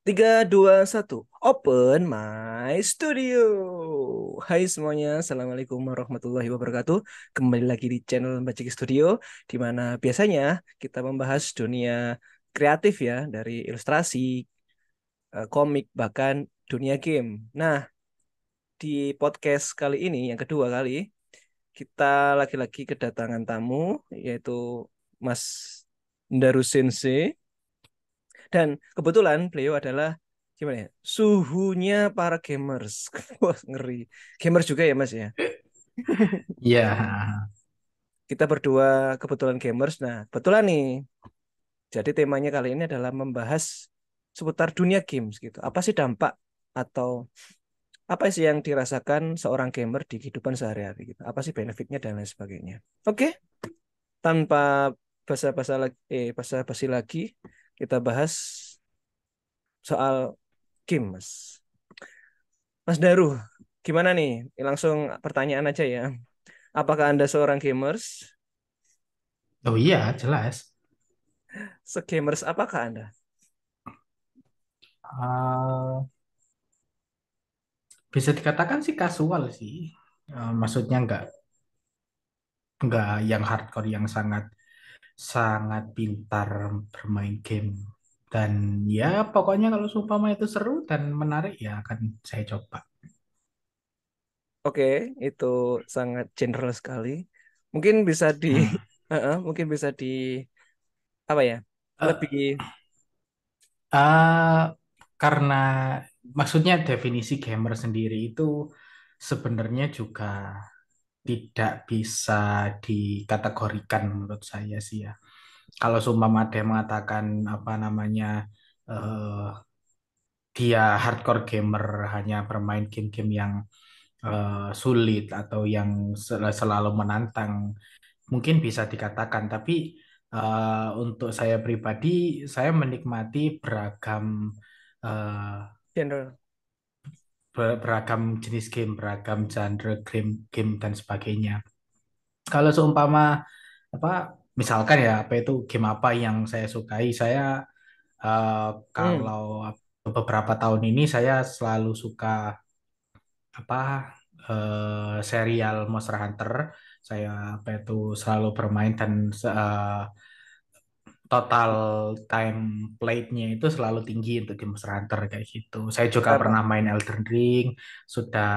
Tiga, dua, satu. Open my studio. Hai semuanya, Assalamualaikum warahmatullahi wabarakatuh. Kembali lagi di channel Bacik Studio, di mana biasanya kita membahas dunia kreatif ya, dari ilustrasi, komik, bahkan dunia game. Nah, di podcast kali ini, yang kedua kali, kita lagi-lagi kedatangan tamu, yaitu Mas Ndaru Sensei. Dan kebetulan beliau adalah gimana ya? Suhunya para gamers. Wah, ngeri. Gamers juga ya, Mas ya. Iya, Kita berdua kebetulan gamers. Nah, kebetulan nih. Jadi temanya kali ini adalah membahas seputar dunia games gitu. Apa sih dampak atau apa sih yang dirasakan seorang gamer di kehidupan sehari-hari gitu? Apa sih benefitnya dan lain sebagainya. Oke, tanpa basa-basa lagi basa-basi lagi, kita bahas soal game, Mas. Mas Daru, gimana nih? Langsung pertanyaan aja ya. Apakah Anda seorang gamers? oh iya jelas. Segamers apakah Anda? Eh, Bisa dikatakan sih kasual sih. Maksudnya nggak yang hardcore yang sangat sangat pintar bermain game. Dan ya pokoknya kalau seumpama itu seru dan menarik ya akan saya coba. Oke, itu sangat general sekali. Mungkin bisa di, Hmm. mungkin bisa di apa ya? Eh, Lebih eh, karena maksudnya definisi gamer sendiri itu sebenarnya juga tidak bisa dikategorikan menurut saya sih ya. Kalau seumpama ada yang mengatakan apa namanya eh, dia hardcore gamer hanya bermain game-game yang sulit atau yang selalu menantang, mungkin bisa dikatakan. Tapi untuk saya pribadi, saya menikmati beragam eh, general. beragam jenis game, beragam genre game dan sebagainya. Kalau seumpama apa misalkan ya apa itu game apa yang saya sukai, saya eh, Hmm, kalau beberapa tahun ini saya selalu suka apa serial Monster Hunter. Saya apa itu selalu bermain dan total time played-nya itu selalu tinggi untuk di Monster Hunter kayak gitu. Saya juga pernah berapa? main Elden Ring, sudah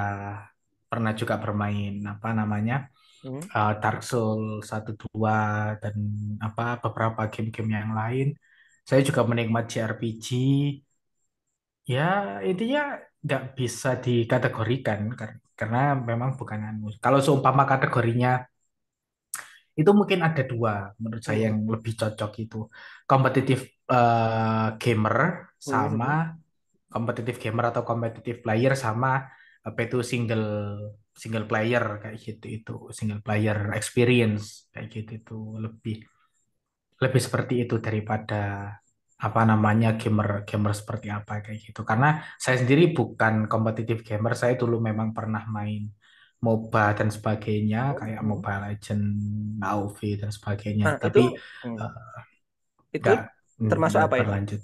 pernah juga bermain apa namanya Hmm. Dark Souls 1 2 dan apa beberapa game-game yang lain. Saya juga menikmati RPG. Ya, intinya nggak bisa dikategorikan karena memang bukan anu. Kalau seumpama kategorinya itu mungkin ada dua menurut saya Hmm. yang lebih cocok itu kompetitif gamer Hmm. sama Hmm. kompetitif gamer atau kompetitif player sama apa itu single single player kayak gitu itu single player experience kayak gitu itu lebih lebih seperti itu daripada apa namanya gamer gamer seperti apa kayak gitu karena saya sendiri bukan kompetitif gamer, saya dulu memang pernah main MOBA dan sebagainya kayak Hmm. Mobile Legend, AoV dan sebagainya Nah, itu tapi hmm, eh, itu nggak termasuk nggak apa itu? berlanjut.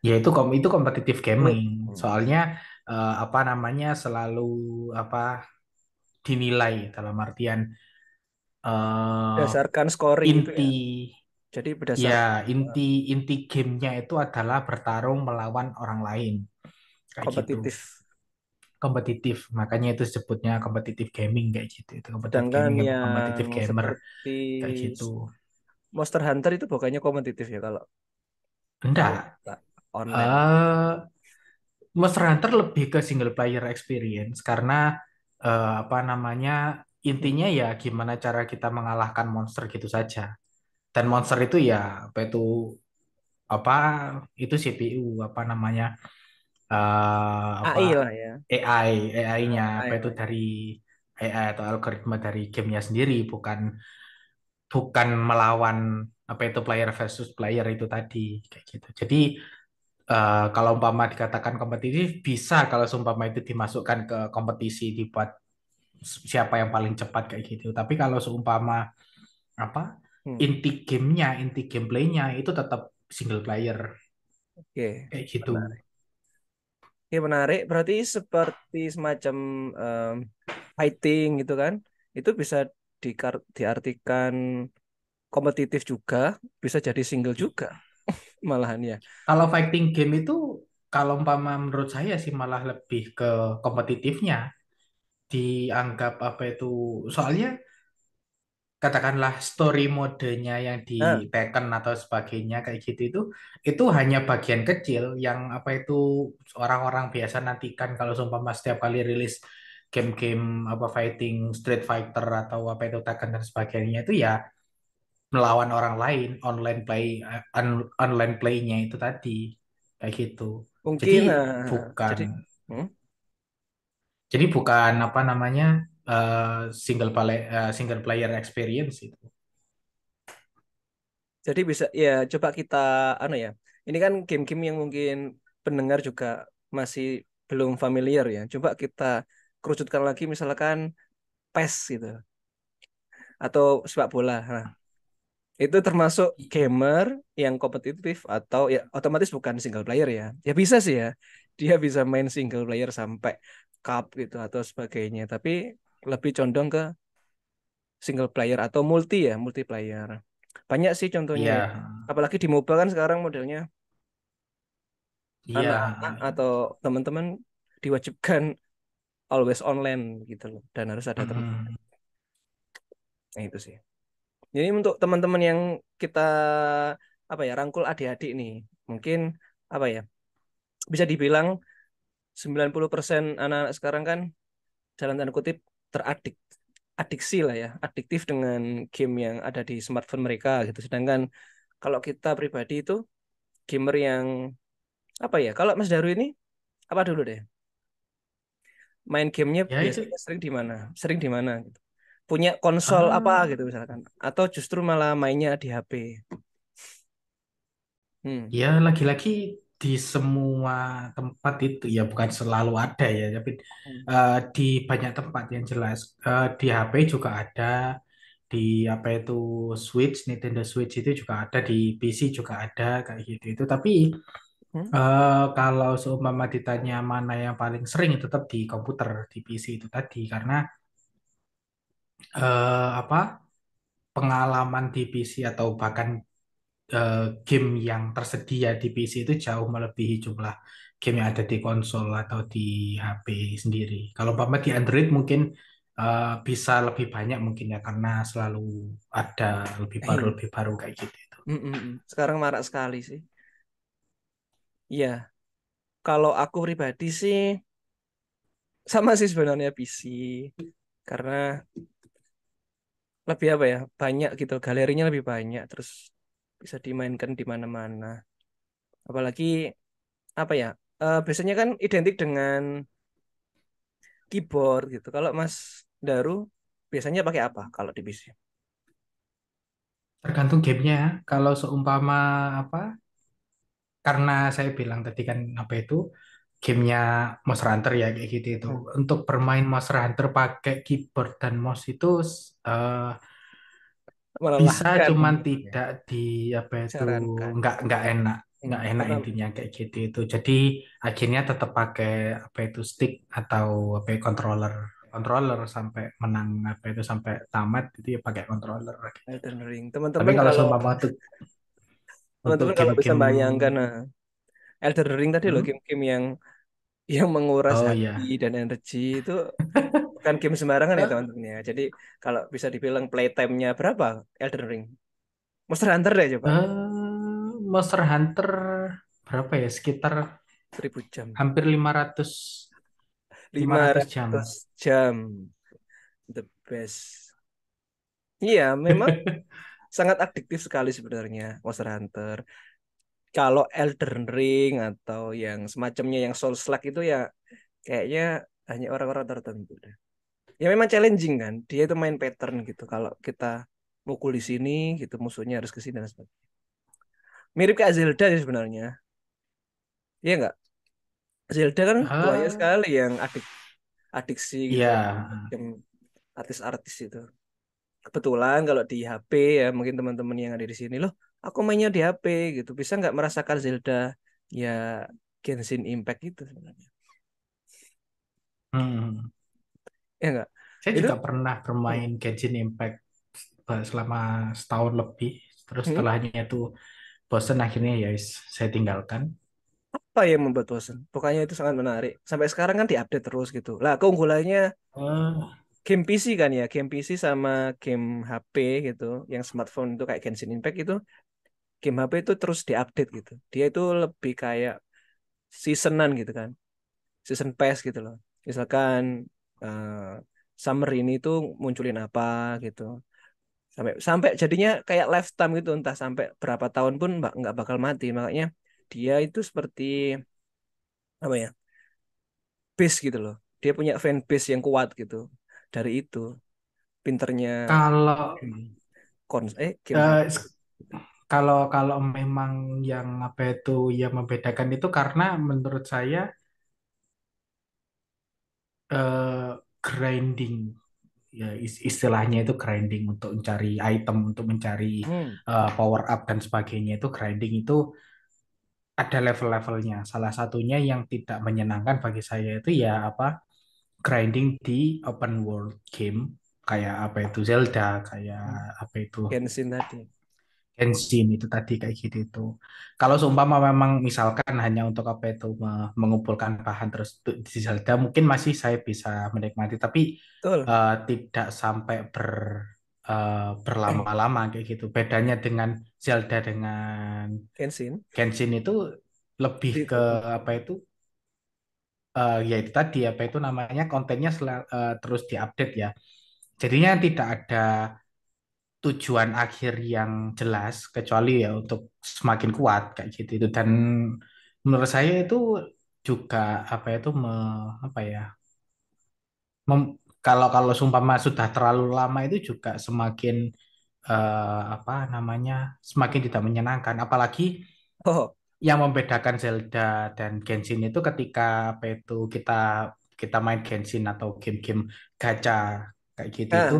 Ya itu kompetitif Hmm. gaming Hmm. soalnya apa namanya selalu apa dinilai dalam artian eh, Berdasarkan scoring gitu inti. ya. Jadi Ya, berdasarkan inti inti gamenya itu adalah bertarung melawan orang lain, kayak gitu. kompetitif. Kompetitif, makanya itu sebutnya kompetitif gaming kayak gitu. Itu kompetitif Sedangkan gaming, yang kompetitif gamer seperti kayak gitu. Monster Hunter itu bukannya kompetitif ya kalau tahu Enggak, Pak, online. eh Monster Hunter lebih ke single player experience karena apa namanya Hmm. intinya ya gimana cara kita mengalahkan monster gitu saja. Dan monster itu ya apa itu CPU apa namanya apa AI lah ya. AI-nya apa AI itu lah ya. dari AI atau algoritma dari gamenya sendiri bukan bukan melawan apa itu player versus player itu tadi kayak gitu. Jadi kalau umpama dikatakan kompetitif bisa kalau seumpama itu dimasukkan ke kompetisi dibuat siapa yang paling cepat kayak gitu. Tapi kalau seumpama apa Hmm. inti gameplaynya itu tetap single player Oke. kayak gitu. Menarik. Oke, menarik. Berarti seperti semacam em, fighting gitu kan? Itu bisa diartikan kompetitif juga, bisa jadi single juga malahan ya. Kalau fighting game itu kalau umpama menurut saya sih malah lebih ke kompetitifnya dianggap apa itu, soalnya katakanlah story modenya yang di Nah, Tekken atau sebagainya kayak gitu itu hanya bagian kecil yang apa itu orang-orang biasa nantikan kalau seumpama setiap kali rilis game-game apa fighting Street Fighter atau apa itu Tekken dan sebagainya itu ya melawan orang lain online playnya itu tadi kayak gitu. Jadi mungkin bukan jadi hmm? bukan apa namanya single player experience itu. Jadi bisa ya coba kita anu ya. Ini kan game-game yang mungkin pendengar juga masih belum familiar ya. Coba kita kerucutkan lagi misalkan PES gitu atau sepak bola. Nah, itu termasuk gamer yang kompetitif atau ya otomatis bukan single player ya. Ya bisa sih ya. Dia bisa main single player sampai cup gitu atau sebagainya. Tapi lebih condong ke single player atau multi ya, multiplayer. Banyak sih contohnya Iya, ya. Apalagi di mobile kan sekarang modelnya iya, anak-anak atau teman-teman diwajibkan always online gitu loh dan harus ada teman. mm, Nah, itu sih. Jadi untuk teman-teman yang kita apa ya rangkul adik-adik nih, mungkin apa ya bisa dibilang 90% anak-anak sekarang kan dalam tanda kutip teradik adiksi lah ya, adiktif dengan game yang ada di smartphone mereka gitu. Sedangkan kalau kita pribadi itu gamer yang apa ya? Kalau Mas Daru ini apa dulu deh? Main gamenya ya itu. biasanya sering di mana? Sering di mana gitu. Punya konsol apa gitu Ah, misalkan atau justru malah mainnya di HP. Hmm. ya lagi-lagi di semua tempat itu ya bukan selalu ada ya, tapi Hmm. di banyak tempat yang jelas. Di HP juga ada, di apa itu Switch, Nintendo Switch itu juga ada, di PC juga ada kayak gitu. Itu tapi Hmm. kalau seumpama ditanya mana yang paling sering tetap di komputer, di PC itu tadi karena apa pengalaman di PC atau bahkan game yang tersedia di PC itu jauh melebihi jumlah game yang ada di konsol atau di HP sendiri. Kalau umpama di Android mungkin bisa lebih banyak mungkin ya karena selalu ada Iya. lebih baru kayak gitu itu. Sekarang marak sekali sih. Iya, kalau aku pribadi sih sama sih sebenarnya PC karena lebih apa ya banyak gitu galerinya lebih banyak terus bisa dimainkan di mana-mana apalagi apa ya biasanya kan identik dengan keyboard gitu kalau Mas Daru biasanya pakai apa kalau di PC. Tergantung gamenya. Kalau seumpama apa? Karena saya bilang tadi kan apa itu gamenya Monster Hunter ya kayak gitu itu. Hmm. Untuk bermain Monster Hunter pakai keyboard dan mouse itu eh, bisa Melelahkan cuman gitu ya tidak di apa itu sarankan. nggak enak Karena intinya kayak gitu itu. Jadi akhirnya tetap pakai apa itu stick atau apa ya, controller controller sampai menang apa itu sampai tamat itu ya pakai controller kayak gitu. Elden Ring Tapi teman-teman kalau kalau seumpama untuk teman-teman kalau bisa game-game bayangkan nah, Elden Ring tadi loh hmm? game-game yang menguras Oh hati iya. dan energi itu bukan game sembarangan ya Eh, teman-teman ya. Jadi kalau bisa dibilang playtime-nya berapa Elden Ring? Monster Hunter deh coba. Monster Hunter berapa ya? Sekitar 1000 jam. hampir 500 jam. 500 jam. The best. Iya, memang sangat adiktif sekali sebenarnya Monster Hunter. Kalau Elden Ring atau yang semacamnya yang Souls-like itu ya kayaknya hanya orang-orang tertentu deh. Ya memang challenging kan. Dia itu main pattern gitu. Kalau kita mukul di sini gitu musuhnya harus ke sini dan sebagainya. Mirip kayak Zelda sih sebenarnya. Iya nggak? Zelda kan banyak Ah, sekali yang adiksi gitu. iya. Yang artis-artis itu. Kebetulan kalau di HP ya mungkin teman-teman yang ada di sini loh aku mainnya di HP gitu. Bisa nggak merasakan Zelda ya Genshin Impact itu sebenarnya. Hmm. Ya nggak? Saya Itu juga pernah hmm, bermain Genshin Impact selama setahun lebih. Terus hmm, setelahnya itu bosen akhirnya ya saya tinggalkan. apa yang membuat bosan? Pokoknya itu sangat menarik. Sampai sekarang kan diupdate terus gitu. Lah keunggulannya Eh, game PC kan ya, game PC sama game HP gitu, yang smartphone itu kayak Genshin Impact itu, game HP itu terus diupdate gitu. Dia itu lebih kayak seasonan gitu kan, season pass gitu loh. Misalkan eh, summer ini tuh munculin apa gitu, sampai sampai jadinya kayak lifetime gitu, entah sampai berapa tahun pun nggak bakal mati. Makanya dia itu seperti apa ya, base gitu loh. Dia punya fan base yang kuat gitu. Dari itu pinternya kalau game game eh, HP. kalau kalau memang yang apa itu yang membedakan itu karena menurut saya eh, grinding ya istilahnya itu grinding untuk mencari item untuk mencari Hmm. power up dan sebagainya itu grinding itu ada level-levelnya. Salah satunya yang tidak menyenangkan bagi saya itu ya apa grinding di open world game kayak apa itu Zelda kayak Hmm. apa itu Genshin tadi. Genshin itu tadi kayak gitu itu. Kalau seumpama memang misalkan hanya untuk apa itu mengumpulkan bahan terus di Zelda mungkin masih saya bisa menikmati tapi Betul. tidak sampai berlama-lama kayak gitu. Bedanya dengan Zelda dengan Genshin. Genshin itu lebih ke Itu. apa itu ya itu tadi apa itu namanya kontennya terus diupdate ya. Jadinya tidak ada tujuan akhir yang jelas kecuali ya untuk semakin kuat kayak gitu itu dan menurut saya itu juga apa itu apa ya kalau kalau sumpama sudah terlalu lama itu juga semakin apa namanya semakin tidak menyenangkan apalagi Oh, yang membedakan Zelda dan Genshin itu ketika apa itu kita main Genshin atau game-game gacha kayak gitu itu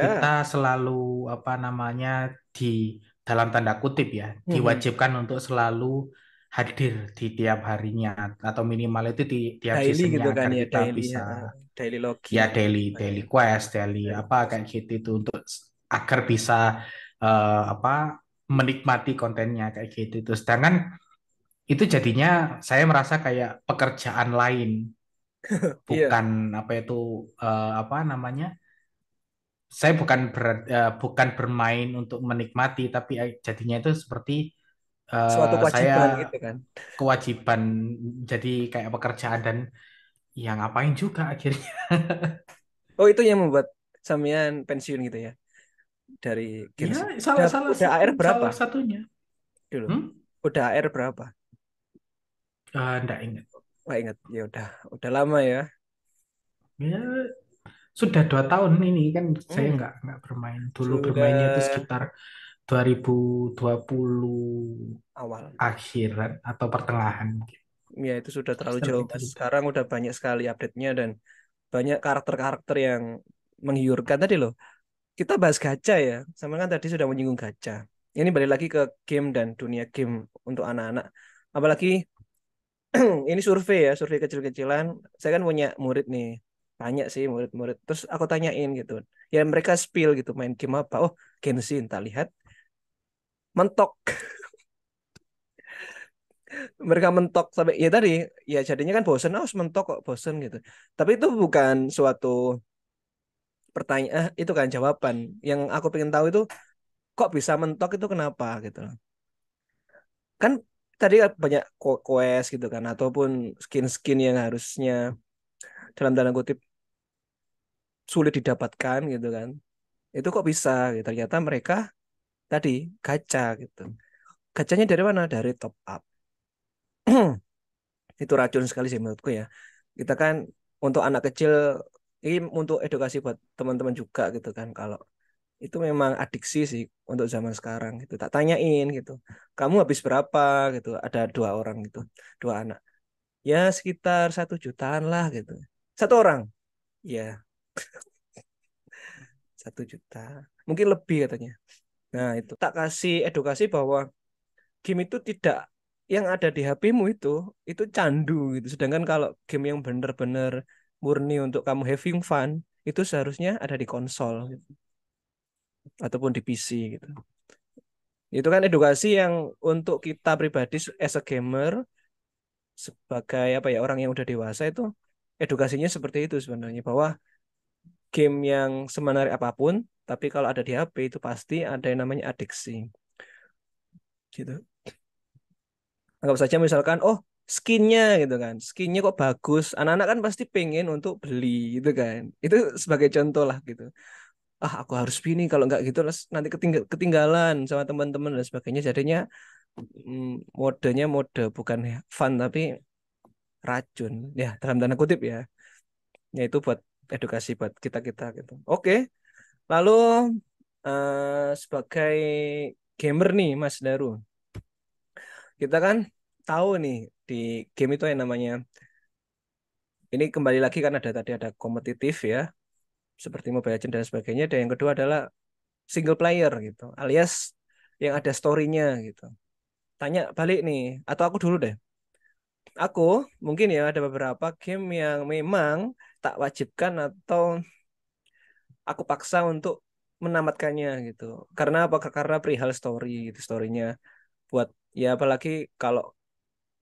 kita kaca. selalu apa namanya di dalam tanda kutip ya Mhm. diwajibkan untuk selalu hadir di tiap harinya atau minimal itu di tiap Daily seasonnya gitu kan agar ya, kita daily bisa daily ya login daily namanya. daily quest daily Daily apa quest. kayak gitu itu untuk agar bisa apa menikmati kontennya kayak gitu itu sedangkan itu jadinya saya merasa kayak pekerjaan lain, Iya. bukan apa itu apa namanya? Saya bukan bermain untuk menikmati, tapi jadinya itu seperti Suatu saya kewajiban gitu kan. kewajiban jadi kayak pekerjaan dan ya ngapain juga akhirnya. Oh, itu yang membuat sampean pensiun gitu ya dari Ya Genshin. salah Udah salah udah satu AR berapa salah satunya. dulu? Hmm? Udah AR berapa? Nggak ingat. Nggak ingat. Ya udah lama ya. Ya sudah 2 tahun ini kan saya Hmm. nggak bermain. Dulu bermainnya itu Sudah sekitar 2020 awal. akhiran atau pertengahan mungkin. Ya itu sudah terlalu Setelah jauh itu Mas. sudah. Sekarang udah banyak sekali update-nya dan banyak karakter-karakter yang menggiurkan tadi loh. Kita bahas gacha ya. Sama kan tadi sudah menyinggung gacha. Ini balik lagi ke game dan dunia game untuk anak-anak. Apalagi ini survei ya, survei kecil-kecilan. Saya kan punya murid nih. Banyak sih murid-murid. Terus aku tanyain gitu. Ya mereka spill gitu main game apa. Oh, Genshin. Tak lihat mentok. Mereka mentok sampai ya tadi ya jadinya kan bosen. Oh, mentok kok bosen gitu. Tapi itu bukan suatu pertanyaan, itu kan jawaban. Yang aku pengen tahu itu kok bisa mentok itu kenapa gitu. Kan tadi kan banyak quest gitu kan ataupun skin-skin yang harusnya dalam tanda kutip sulit didapatkan gitu kan. Itu kok bisa gitu. Ternyata mereka tadi gacha gitu. Gacanya dari mana? Dari top up. Itu racun sekali sih menurutku ya. Kita kan untuk anak kecil ini untuk edukasi buat teman-teman juga gitu kan. Kalau itu memang adiksi sih untuk zaman sekarang gitu. Tak tanyain gitu. Kamu habis berapa gitu. Ada dua orang gitu. Dua anak. Ya sekitar 1 jutaan lah gitu. Satu orang. Ya 1 juta. Mungkin lebih katanya. Nah, itu tak kasih edukasi bahwa game itu tidak yang ada di HP-mu itu candu gitu. Sedangkan kalau game yang benar-benar murni untuk kamu having fun itu seharusnya ada di konsol gitu, ataupun di PC gitu. Itu kan edukasi yang untuk kita pribadi as a gamer sebagai apa ya orang yang udah dewasa itu edukasinya seperti itu sebenarnya bahwa game yang semenarik apapun tapi kalau ada di HP itu pasti ada yang namanya adiksi gitu. Anggap saja misalkan, oh skinnya gitu kan, skinnya kok bagus. Anak-anak kan pasti pengen untuk beli gitu kan. Itu sebagai contoh lah gitu. Ah aku harus ini kalau nggak gitu nanti ketinggalan sama teman-teman dan sebagainya. Jadinya modenya mode bukan fun tapi racun. Ya dalam tanda kutip ya. Ya itu buat edukasi buat kita-kita gitu. Oke, lalu sebagai gamer nih Mas Daru, kita kan tahu nih di game itu yang namanya ini kembali lagi kan ada tadi ada kompetitif ya, seperti Mobile Legends dan sebagainya. Dan yang kedua adalah single player gitu, alias yang ada story-nya gitu. Tanya balik nih, atau aku dulu deh. Aku mungkin ya ada beberapa game yang memang tak wajibkan atau aku paksa untuk menamatkannya gitu. Karena apa? Karena perihal story gitu, story-nya buat ya apalagi kalau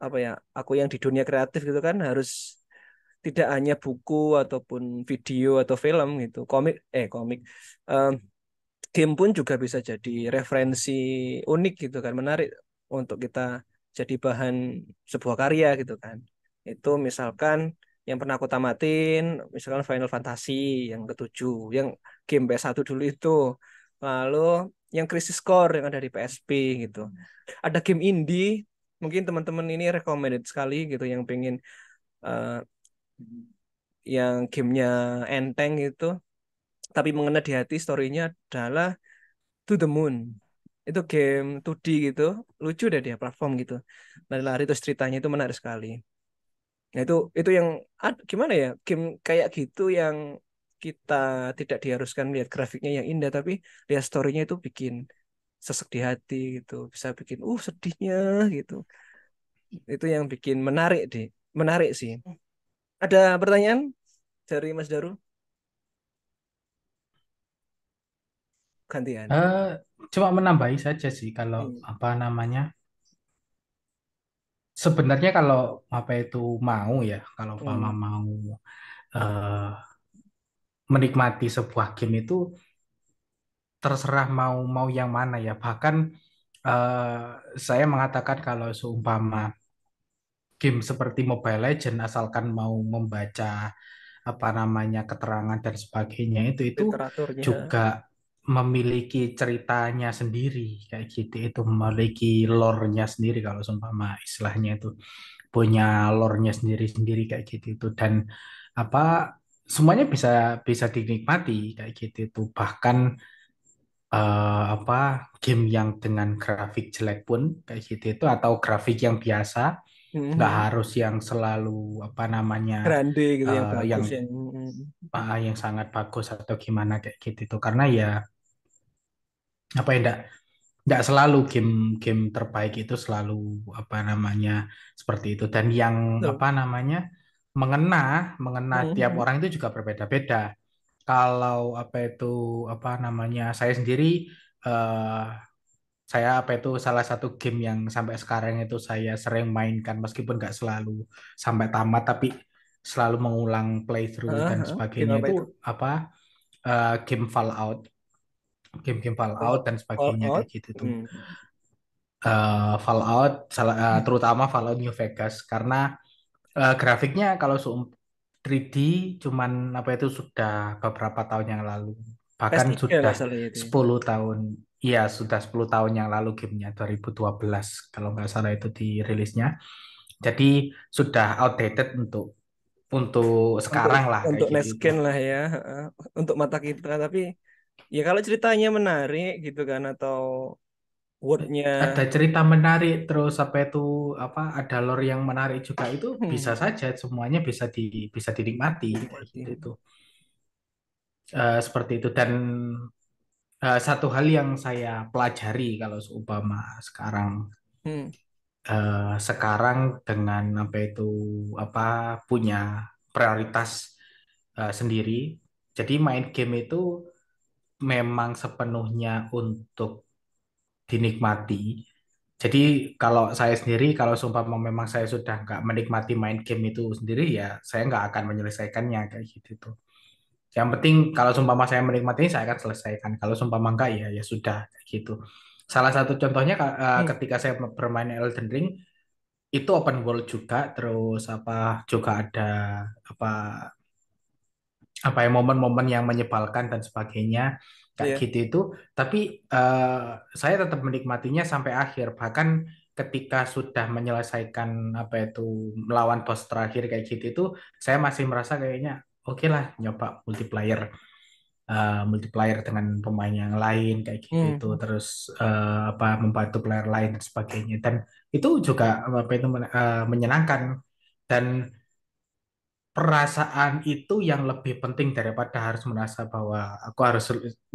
apa ya, aku yang di dunia kreatif gitu kan harus tidak hanya buku ataupun video atau film gitu, komik, em, game pun juga bisa jadi referensi unik gitu kan, menarik untuk kita jadi bahan sebuah karya gitu kan. Itu misalkan yang pernah aku tamatin, misalkan Final Fantasy yang ketujuh, yang game PS1 dulu itu. Lalu yang Crisis Core yang ada di PSP gitu. Ada game indie, mungkin teman-teman ini recommended sekali gitu yang pengen eh, yang gamenya enteng gitu, tapi mengena di hati story-nya adalah To the Moon. Itu game 2D gitu, lucu deh dia platform gitu. Lari-lari terus ceritanya itu menarik sekali. Nah itu yang gimana ya? Game kayak gitu yang kita tidak diharuskan lihat grafiknya yang indah, tapi lihat story-nya itu bikin sesek di hati gitu. Bisa bikin sedihnya gitu. Itu yang bikin menarik deh. Menarik sih. Ada pertanyaan dari Mas Daru? Gantian. Eh, Cuma menambahi saja sih kalau Hmm. apa namanya. Sebenarnya kalau apa itu mau ya, kalau Fama Hmm. mau eh, menikmati sebuah game itu terserah mau mau yang mana ya. Bahkan eh, saya mengatakan kalau seumpama game seperti Mobile Legends asalkan mau membaca apa namanya keterangan dan sebagainya itu Literaturnya. juga memiliki ceritanya sendiri kayak gitu, itu memiliki lore-nya sendiri kalau seumpama istilahnya itu punya lore-nya sendiri-sendiri kayak gitu itu, dan apa semuanya bisa bisa dinikmati kayak gitu itu. Bahkan apa game yang dengan grafik jelek pun kayak gitu itu atau grafik yang biasa, nggak Hmm. harus yang selalu apa namanya Grande gitu yang yang bagus yang yang sangat bagus atau gimana kayak gitu itu, karena ya apa ya enggak selalu game-game terbaik itu selalu apa namanya seperti itu, dan yang Betul. apa namanya mengena mengena tiap Hmm. orang itu juga berbeda-beda. Kalau apa itu apa namanya saya sendiri eh, saya apa itu salah satu game yang sampai sekarang itu saya sering mainkan meskipun nggak selalu sampai tamat tapi selalu mengulang playthrough dan Game sebagainya apa itu itu? apa game Fallout, game-game Fallout All, dan all sebagainya out. kayak gitu tuh. Hmm. Fallout terutama Fallout New Vegas karena grafiknya kalau 3D cuman apa itu sudah beberapa tahun yang lalu, ps bahkan tiga sudah nggak salah itu ya. 10 tahun, iya sudah 10 tahun yang lalu gamenya 2012 kalau nggak salah itu dirilisnya, jadi sudah outdated untuk Untuk sekarang lah kayak untuk gitu next itu. gen lah ya, untuk mata kita. Tapi ya kalau ceritanya menarik gitu kan atau wordnya Ada cerita menarik terus apa itu apa ada lore yang menarik juga itu bisa hmm, saja semuanya bisa dinikmati kayak dinikmati. gitu itu. Seperti itu, dan satu hal yang saya pelajari kalau seumpama sekarang Hmm, sekarang dengan apa itu apa punya prioritas sendiri. Jadi main game itu memang sepenuhnya untuk dinikmati. Jadi kalau saya sendiri, kalau seumpama memang saya sudah nggak menikmati main game itu sendiri, ya saya nggak akan menyelesaikannya kayak gitu tuh. Yang penting kalau seumpama saya menikmatinya, saya akan selesaikan. Kalau seumpama enggak, ya ya sudah kayak gitu. Salah satu contohnya hmm, ketika saya bermain Elden Ring itu open world juga, terus apa juga ada apa apa ya momen-momen yang menyebalkan dan sebagainya kayak iya. gitu itu tapi saya tetap menikmatinya sampai akhir bahkan ketika sudah menyelesaikan apa itu melawan bos terakhir kayak gitu itu saya masih merasa kayaknya oke lah nyoba multiplayer dengan pemain yang lain kayak gitu Hmm, itu hmm. terus apa membantu player lain dan sebagainya dan itu juga apa itu menyenangkan dan perasaan itu yang lebih penting daripada harus merasa bahwa aku harus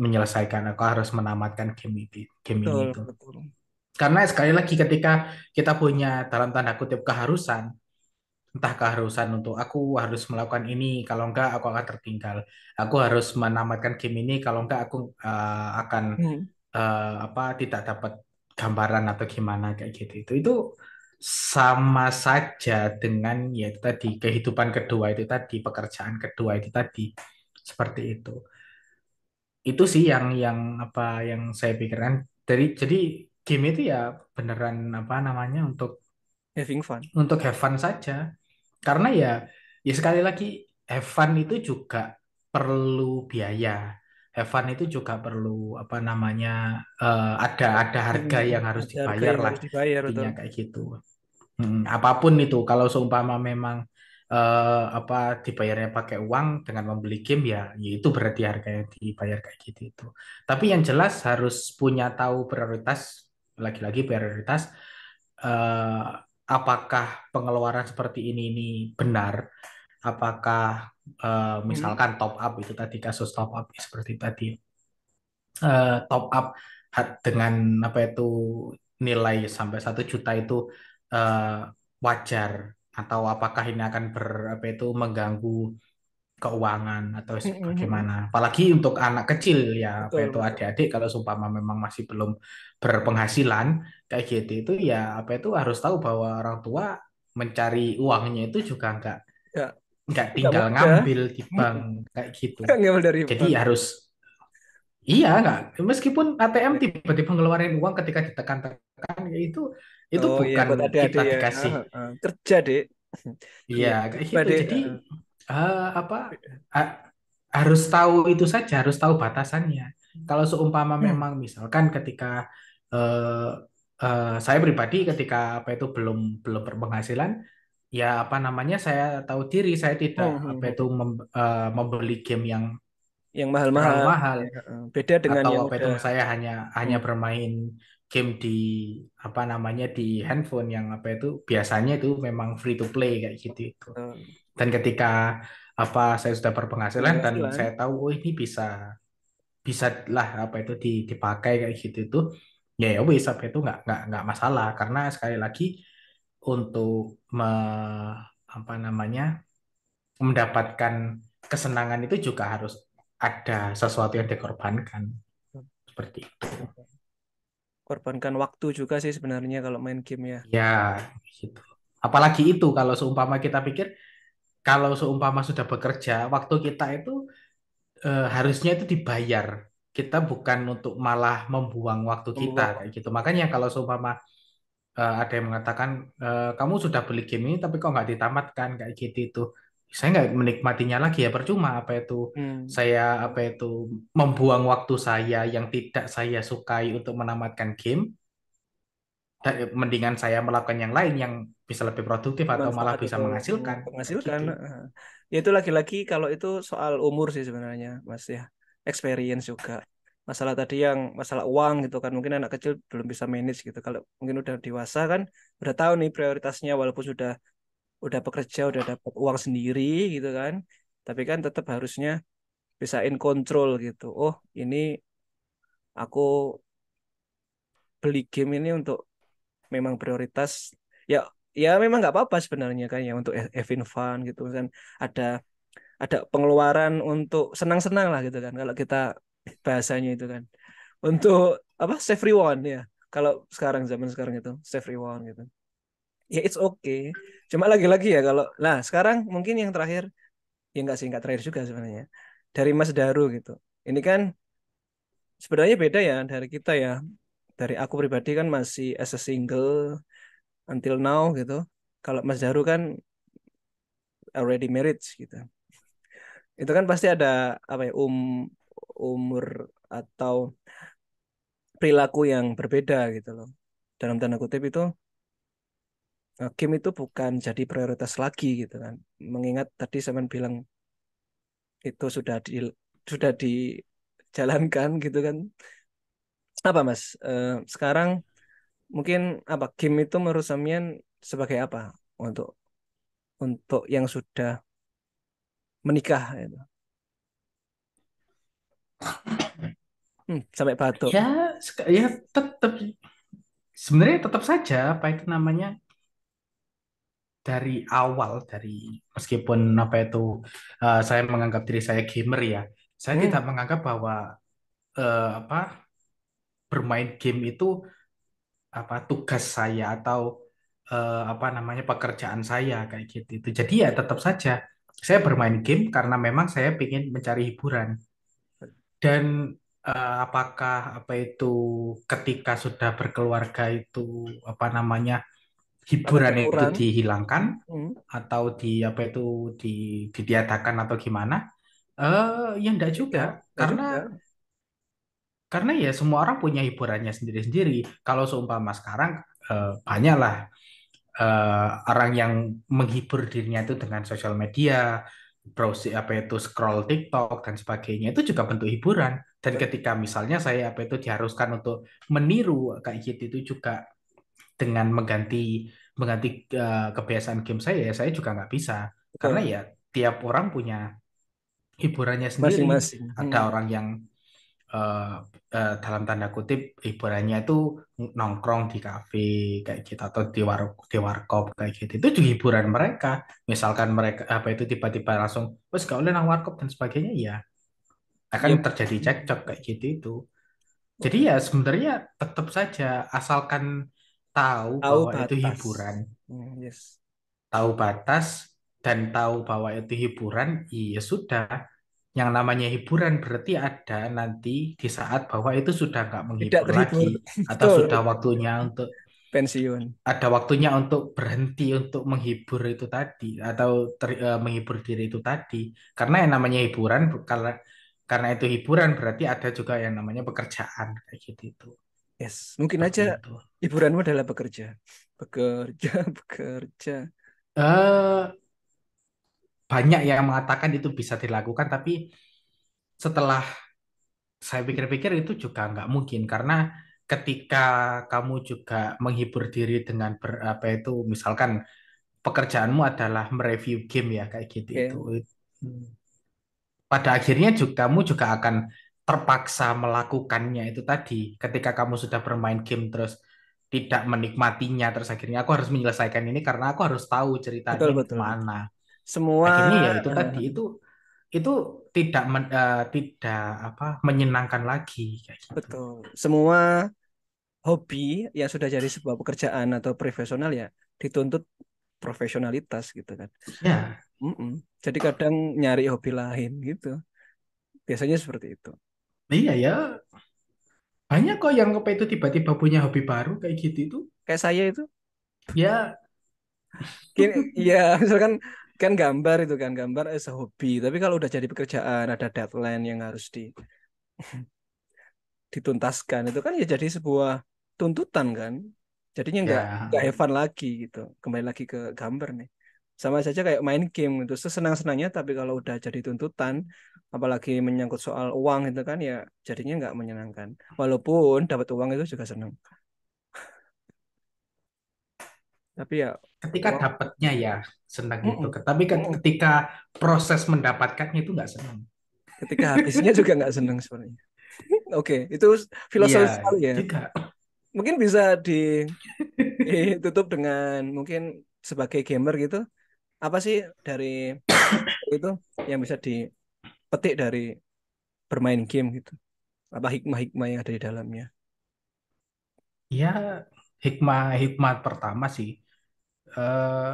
menyelesaikan, aku harus menamatkan game ini Betul, itu. betul. Karena sekali lagi ketika kita punya dalam tanda kutip keharusan, entah keharusan untuk aku harus melakukan ini, kalau enggak aku akan tertinggal. Aku harus menamatkan game ini, kalau enggak aku akan Hmm. apa tidak dapat gambaran atau gimana kayak gitu itu sama saja dengan ya itu tadi kehidupan kedua itu tadi pekerjaan kedua itu tadi seperti itu sih yang apa yang saya pikirkan dari jadi game itu ya beneran apa namanya Having fun. untuk have fun saja karena ya ya sekali lagi have fun itu juga perlu biaya. Have fun itu juga perlu apa namanya ada harga Hmm, yang harus ada harga dibayar yang lah harus dibayar, intinya betul. kayak gitu. Apapun itu kalau seumpama memang apa dibayarnya pakai uang dengan membeli game ya, ya itu berarti harganya dibayar kayak gitu itu. Tapi yang jelas harus punya tahu prioritas lagi-lagi prioritas eh, apakah pengeluaran seperti ini benar? Apakah Hmm, misalkan top up itu tadi kasus top up seperti tadi top up dengan apa itu nilai sampai 1 juta itu eh, wajar atau apakah ini akan apa itu mengganggu keuangan atau hmm, hmm, hmm. bagaimana. Apalagi untuk anak kecil ya apa Betul, itu betul. adik-adik kalau seumpama memang masih belum berpenghasilan kayak gitu itu ya apa itu harus tahu bahwa orang tua mencari uangnya itu juga Ya, nggak nggak tinggal mudah. ngambil di bank kayak gitu. Nggak ngambil dari Jadi bank. harus iya nggak meskipun ATM Ya. tiba-tiba ngeluarin uang ketika ditekan-tekan ya itu Oh iya, bukan buat adik-adik kita ya. dikasih. Kerja, Dek. Iya Iya, kayak coba, gitu. Dek. Jadi apa ha- harus tahu itu saja, harus tahu batasannya. Kalau seumpama Hmm, memang misalkan ketika eh, saya pribadi ketika apa itu belum belum berpenghasilan, ya apa namanya saya tahu diri saya tidak hmm, hmm, apa itu hmm. membeli game yang Yang terlalu mahal-mahal. mahal Ya, beda dengan atau yang apa itu udah. saya hanya hanya Hmm, bermain game di apa namanya di handphone yang apa itu biasanya itu memang free to play kayak gitu itu. Dan ketika apa saya sudah berpenghasilan dan penghasilan. saya tahu oh ini bisa bisa lah apa itu dipakai kayak gitu itu ya ya wis apa itu nggak masalah karena sekali lagi untuk apa namanya mendapatkan kesenangan itu juga harus ada sesuatu yang dikorbankan seperti itu. Korbankan waktu juga sih sebenarnya kalau main game ya. Ya, gitu. Apalagi itu kalau seumpama kita pikir kalau seumpama sudah bekerja, waktu kita itu harusnya itu dibayar. Kita bukan untuk malah membuang waktu kita Membuang kayak waktu. gitu. Makanya kalau seumpama ada yang mengatakan kamu sudah beli game ini tapi kok nggak ditamatkan kayak gitu itu. Saya nggak menikmatinya lagi ya percuma apa itu Hmm. saya apa itu membuang waktu saya yang tidak saya sukai untuk menamatkan game mendingan saya melakukan yang lain yang bisa lebih produktif atau malah Bermanfaat bisa atau menghasilkan kayak menghasilkan. gitu. Ya itu lagi-lagi kalau itu soal umur sih sebenarnya, Mas ya. Experience juga. Masalah tadi yang masalah uang gitu kan, mungkin anak kecil belum bisa manage gitu. Kalau mungkin udah dewasa kan, udah tahu nih prioritasnya walaupun udah bekerja, udah dapat uang sendiri gitu kan. Tapi kan tetap harusnya bisa in control gitu. Oh, ini Aku beli game ini untuk memang prioritas ya ya memang nggak apa-apa sebenarnya kan ya untuk having fun gitu kan ada ada pengeluaran untuk senang-senang lah gitu kan kalau kita bahasanya itu kan untuk apa save reward ya kalau sekarang zaman sekarang itu save reward gitu ya it's okay cuma lagi-lagi ya kalau nah sekarang mungkin yang terakhir ya nggak sih nggak terakhir juga sebenarnya dari Mas Daru gitu ini kan sebenarnya beda ya dari kita ya dari aku pribadi kan masih as a single until now gitu kalau Mas Daru kan already married gitu itu kan pasti ada apa ya umur atau perilaku yang berbeda gitu loh dalam tanda kutip itu game itu bukan jadi prioritas lagi gitu kan mengingat tadi saya bilang itu sudah dijalankan gitu kan apa Mas sekarang mungkin apa game itu menurut Samian sebagai apa untuk yang sudah menikah itu sampai batuk. Ya, ya tetap sebenarnya tetap saja apa itu namanya dari awal dari meskipun apa itu saya menganggap diri saya gamer ya, saya Hmm, tidak menganggap bahwa apa bermain game itu apa tugas saya atau apa namanya pekerjaan saya kayak gitu. Jadi ya tetap saja saya bermain game karena memang saya ingin mencari hiburan dan apakah apa itu ketika sudah berkeluarga itu apa namanya akan hiburan itu berkurang. dihilangkan Hmm, atau di apa itu di, ditiadakan atau gimana? Ya enggak juga enggak karena juga. ya semua orang punya hiburannya sendiri-sendiri. Kalau seumpama sekarang banyaklah orang yang menghibur dirinya itu dengan sosial media, browsing apa itu scroll TikTok dan sebagainya itu juga bentuk hiburan. Dan ketika misalnya saya apa itu diharuskan untuk meniru kayak gitu itu juga dengan mengganti mengganti kebiasaan game saya juga nggak bisa karena Betul. ya tiap orang punya hiburannya sendiri. Masing-masing. Ada orang yang eh, dalam tanda kutip hiburannya itu nongkrong di kafe kayak gitu atau di warkop kayak gitu itu juga hiburan mereka misalkan mereka apa itu tiba-tiba langsung wes gak boleh nang warkop dan sebagainya ya akan Iya. terjadi cekcok kayak Hmm. gitu itu jadi ya sebenarnya tetap saja asalkan tahu Tahu bahwa itu batas. hiburan Yes. tahu batas dan tahu bahwa itu hiburan iya sudah yang namanya hiburan berarti ada nanti di saat bahwa itu sudah nggak Tidak menghibur lagi terhibur. atau Betul, sudah betul. waktunya untuk Pensiun. ada waktunya untuk berhenti untuk menghibur itu tadi atau menghibur diri itu tadi karena yang namanya hiburan karena itu hiburan berarti ada juga yang namanya pekerjaan kayak gitu itu Yes. Mungkin seperti aja itu hiburanmu adalah bekerja. Bekerja, bekerja. eh banyak yang mengatakan itu bisa dilakukan tapi setelah saya pikir-pikir itu juga nggak mungkin karena ketika kamu juga menghibur diri dengan apa itu misalkan pekerjaanmu adalah mereview game ya kayak gitu itu Oke. pada akhirnya juga kamu juga akan terpaksa melakukannya itu tadi ketika kamu sudah bermain game terus tidak menikmatinya terus akhirnya aku harus menyelesaikan ini karena aku harus tahu ceritanya Betul, ini betul, betul. kemana Semua, akhirnya ya itu tadi itu tidak apa menyenangkan lagi kayak gitu. betul. Semua hobi yang sudah jadi sebuah pekerjaan atau profesional ya dituntut profesionalitas gitu kan. Ya, Mm-mm. Jadi kadang nyari hobi lain gitu. Biasanya seperti itu. iya ya. Banyak kok yang apa itu tiba-tiba punya hobi baru kayak gitu itu. Kayak saya itu, Ya, gini, ya misalkan kan gambar itu kan gambar as a hobi. Tapi kalau udah jadi pekerjaan, ada deadline yang harus dituntaskan itu kan ya jadi sebuah tuntutan kan. Jadinya nggak ya. have fun lagi gitu. Kembali lagi ke gambar nih. Sama saja kayak main game itu sesenang-senangnya tapi kalau udah jadi tuntutan apalagi menyangkut soal uang itu kan ya jadinya nggak menyenangkan. Walaupun dapat uang itu juga senang. Tapi ya Ketika uang dapatnya ya senang gitu. mm-mm, Tapi mm-mm. ketika proses mendapatkannya itu nggak senang. Ketika habisnya juga nggak senang sebenarnya. Oke, itu Iya, filosofis sekali ya. tidak. Mungkin bisa ditutup dengan mungkin sebagai gamer gitu. Apa sih dari itu yang bisa dipetik dari bermain game gitu? Apa hikmah-hikmah yang ada di dalamnya? Ya, hikmah pertama sih, eh,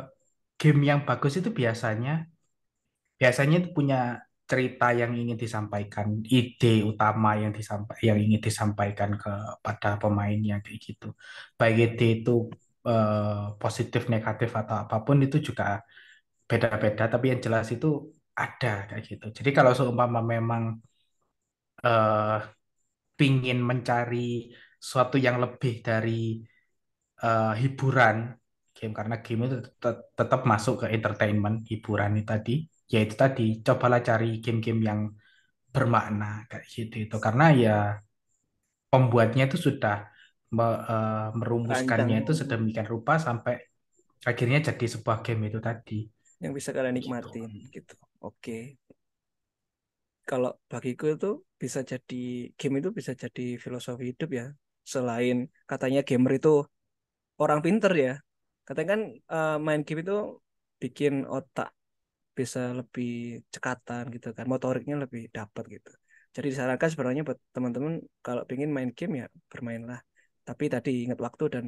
game yang bagus itu biasanya itu punya cerita yang ingin disampaikan, ide utama yang ingin disampaikan kepada pemainnya kayak gitu. Baik ide itu positif, negatif atau apapun itu juga beda-beda, tapi yang jelas itu ada kayak gitu. Jadi kalau seumpama memang eh, pingin mencari suatu yang lebih dari hiburan game, karena game itu tetap masuk ke entertainment, hiburan itu tadi, yaitu tadi cobalah cari game-game yang bermakna kayak gitu itu, karena ya pembuatnya itu sudah Rancang merumuskannya itu sedemikian rupa sampai akhirnya jadi sebuah game itu tadi yang bisa kalian gitu. nikmatin gitu. Oke. Kalau bagiku itu bisa jadi game itu bisa jadi filosofi hidup ya. Selain katanya gamer itu orang pinter ya. Katanya kan main game itu bikin otak bisa lebih cekatan gitu kan, motoriknya lebih dapat gitu. Jadi disarankan sebenarnya buat teman-teman kalau pengen main game ya bermainlah. Tapi tadi ingat waktu dan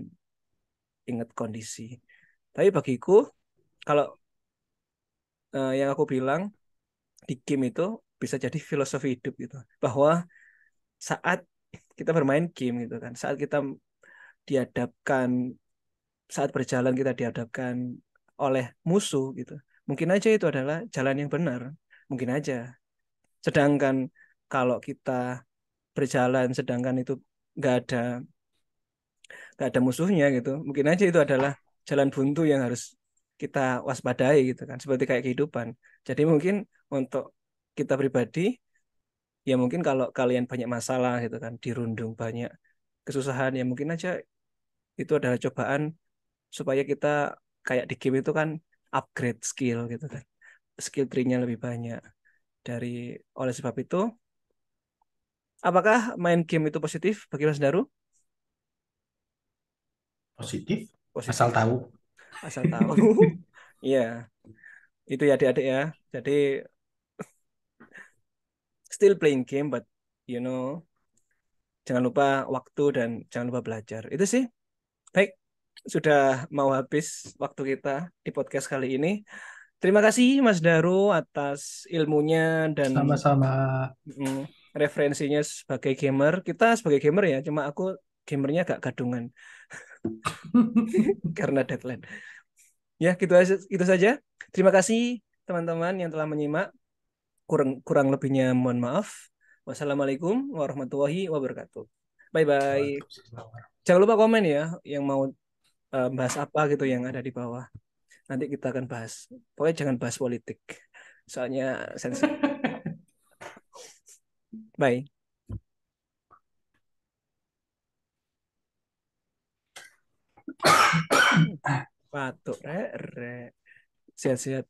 ingat kondisi. Tapi bagiku kalau yang aku bilang di game itu bisa jadi filosofi hidup gitu. Bahwa saat kita bermain game gitu kan, saat kita dihadapkan, saat berjalan kita dihadapkan oleh musuh gitu. Mungkin aja itu adalah jalan yang benar. Mungkin aja. Sedangkan kalau kita berjalan sedangkan itu nggak ada nggak ada musuhnya gitu, mungkin aja itu adalah jalan buntu yang harus kita waspadai gitu kan, seperti kayak kehidupan. Jadi mungkin untuk kita pribadi, ya mungkin kalau kalian banyak masalah gitu kan, dirundung banyak kesusahan, ya mungkin aja itu adalah cobaan supaya kita kayak di game itu kan upgrade skill gitu kan, skill tree-nya lebih banyak. Dari oleh sebab itu, apakah main game itu positif bagi Mas Daru? Positif asal Positif, tahu. asal tahu. Iya, itu ya adik-adik ya. Jadi still playing game, but you know, jangan lupa waktu dan jangan lupa belajar. Itu sih. Baik, sudah mau habis waktu kita di podcast kali ini. Terima kasih Mas Daru atas ilmunya dan Sama-sama. mm, referensinya sebagai gamer. Kita sebagai gamer ya, cuma aku gamernya agak gadungan karena deadline. Ya, gitu saja. Terima kasih teman-teman yang telah menyimak. Kurang kurang lebihnya mohon maaf. Wassalamualaikum warahmatullahi wabarakatuh. Bye bye. Waalaikumsalam. Jangan lupa komen ya yang mau bahas apa gitu yang ada di bawah. Nanti kita akan bahas. Pokoknya jangan bahas politik. Soalnya sensitif. Bye. Batuk, re. Sehat-sehat.